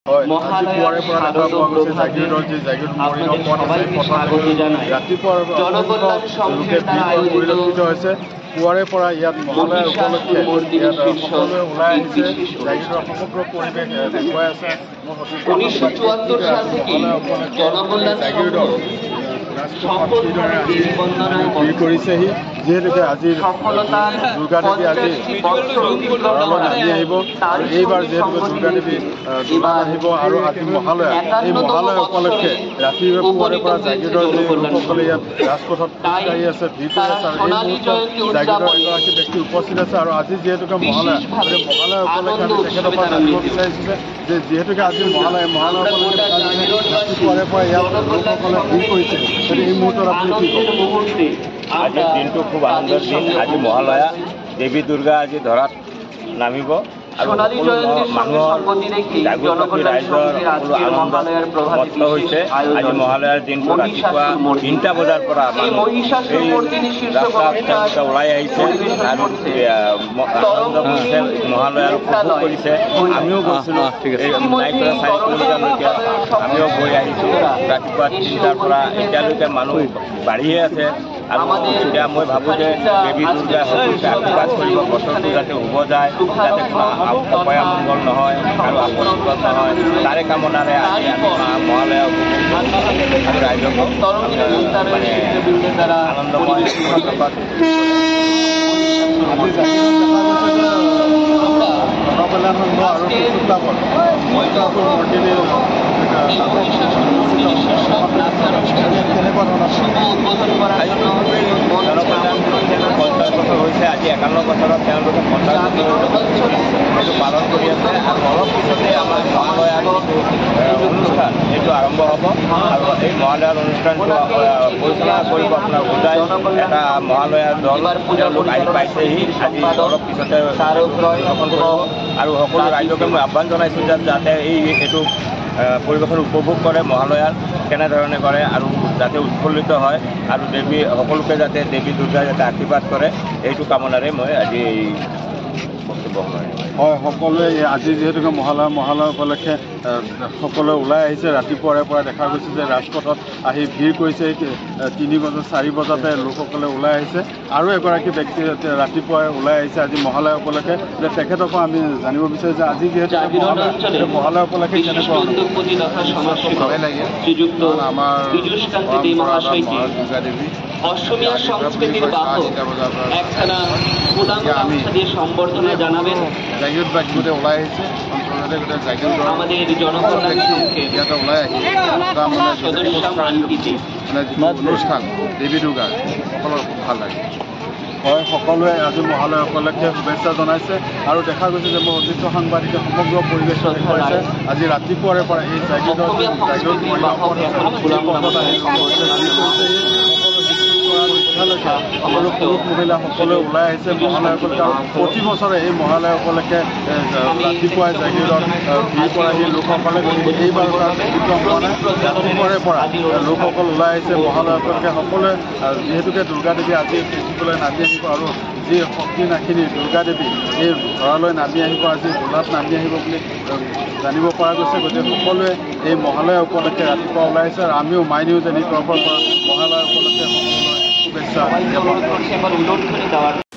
মহালয়াৰ স্বাগত প্ৰভাতে আপনাদেৰ সবাইকে স্বাগত জানাই। জনকল্যাণ সংঘেৰ দ্বাৰা আয়োজিত হৈছে পুৱাৰে পৰা ইয়াত মহালয়া উপলক্ষে সকলোৱে ওলাই আহিছে। জাগিৰোডৰ সমগ্ৰ পৰিৱেশ দেখুৱাই আছে। 1974 সাল থেকে জনকল্যাণ জাগিৰোডৰ কৰিছেহি যিহেতুকে আজি দুৰ্গা দেৱী আজি নামি আহিব। এইবাৰ যিহেতুকে দুৰ্গা দেৱী আহিব আৰু আজি মহালয়া, এই মহালয়া উপলক্ষে ৰাতিপুৱাৰে পৰা জাগিৰোডৰ যি লোকসকলে ইয়াত ৰাজপথত খোজকাঢ়ি আছে, ভিৰ কৰি আছে আৰু এই মুহূৰ্তত জাগিৰোডৰ এগৰাকী ব্যক্তি উপস্থিত আছে। আৰু আজি যিহেতুকে মহালয়া, এই মহালয়া উপলক্ষে আমি তেখেতৰ পৰা জানিব বিচাৰিছোঁ যে যিহেতুকে আজি মহালয়া উপলক্ষে ৰাতিপুৱাৰে পৰা ইয়াত লোকসকলে ভিৰ কৰিছে, গতিকে এই মুহূৰ্তত আপুনি কি ক'ব? আজিৰ দিনটো খুব আনন্দৰ দিন। আজি মহালয়া, দেৱী দুৰ্গা আজি ধৰাত নামিব আৰু মানুহৰ জাগৃতি ৰাইজৰ সকলো আনন্দ মত্ত হৈছে। আজি মহালয়াৰ দিনটো ৰাতিপুৱা 3টা বজাৰ পৰা মানুহ এই ৰাস্তাত ওলাই আহিছে আৰু আনন্দ কৰিছে, মহালয়াৰ উপভোগ কৰিছে। আমিও গৈছিলোঁ এই 4 কিলোমিটাৰলৈকে আমিও গৈ আহিছোঁ। ৰাতিপুৱা 3টাৰ পৰা এতিয়ালৈকে মানুহ বাঢ়িয়ে আছে। আৰু এতিয়া মই ভাবোঁ যে দেৱী দুৰ্গাই সকলোকে আশীৰ্বাদ কৰিব, বছৰটো যাতে শুভ যায়, যাতে অপয়া মংগল নহয় আৰু আপত্তিগত নহয়, তাৰে কামনাৰে আজি আমি মহালয়া আৰু ৰাইজক মানে আনন্দময় হৈছে। আজি 51 বছৰত তেওঁলোকে 50 বছৰ এইটো পালন কৰি আছে আৰু অলপ পিছতে আমাৰ মহালয়াৰ অনুষ্ঠান এইটো আৰম্ভ হ'ব। আৰু এই মহালয়াৰ অনুষ্ঠানটো পৰিচালনা কৰিব আপোনাৰ উজাই এটা মহালয়াৰ দল, তেওঁলোক আহি পাইছেহি। আজি অলপ পিছতে পৰিৱেশন কৰিব আৰু সকলো ৰাইজকে মই আহ্বান জনাইছোঁ যে যাতে এইটো পৰিৱেশন উপভোগ কৰে, মহালয়াৰ কেনেধৰণে কৰে আৰু যাতে উৎফুল্লিত হয় আৰু সকলোকে যাতে দেৱী দুৰ্গাই যাতে আশীৰ্বাদ কৰে, এইটো কামনাৰে মই আজি এই বক্তব্য হয়। সকলোৱে আজি যিহেতুকে মহালয়া উপলক্ষে সকলোৱে ওলাই আহিছে। ৰাতিপুৱাৰে পৰা দেখা গৈছে যে ৰাজপথত আহি ভিৰ কৰিছে। 3 বজাত 4 বজাতে লোকসকলে ওলাই আহিছে। আৰু এগৰাকী ব্যক্তি ৰাতিপুৱাই ওলাই আহিছে আজি মহালয়া উপলক্ষে। যে তেখেতৰ পৰা আমি জানিব বিচাৰোঁ যে আজি যিহেতু মহালয়া উপলক্ষে কেনেকুৱা অসমীয়া সংস্কৃতিৰ বাহক একখানা সম্বৰ্ধনা জানাবেন জাগিৰোডবাসীয়ে ওলাই আহিছে। আমাদেৰ জনকল্যাণ ইয়াতে ওলাই আহি অনুষ্ঠান দেৱী দুৰ্গাৰ সকলোৰে খুব ভাল লাগে। হয়, সকলোৱে আজি মহালয়া উপলক্ষে শুভেচ্ছা জনাইছে। আৰু দেখা গৈছে যে মোৰ অতিথি সাংবাদিকে সমগ্ৰ পৰিৱেশ দেখুৱাইছে। আজি ৰাতিপুৱাৰে পৰা এই জাগিৰোড সকলো পুৰুষ মহিলা সকলোৱে ওলাই আহিছে মহালয়া উপলক্ষে। আৰু প্ৰতি বছৰে এই মহালয়া উপলক্ষে ৰাতিপুৱাই জাগিৰোডত ভিৰ কৰা সেই লোকসকলে এইবাৰ তাৰ ব্যক্তিত্ব হোৱা নাই। ৰাতিপুৱাৰে পৰা লোকসকল ওলাই আহিছে মহালয়া উপলক্ষে। সকলোৱে যিহেতুকে দুৰ্গা দেৱী আজি পৃথিৱীলৈ নামি আহিব আৰু যি শক্তি নাখিনি দুৰ্গা দেৱী এই ঘৰলৈ নামি আহিব, আজি গোলাত নামি আহিব বুলি জানিব পৰা গৈছে। গতিকে সকলোৱে এই মহালয়া উপলক্ষে ৰাতিপুৱা ওলাই আহিছে। আৰু আমিও মাই নিউজ এনি তৰফৰ পৰা মহালয়া উপলক্ষে সকলোৱে শুভেচ্ছা জ্ঞাপন কৰিছোঁ।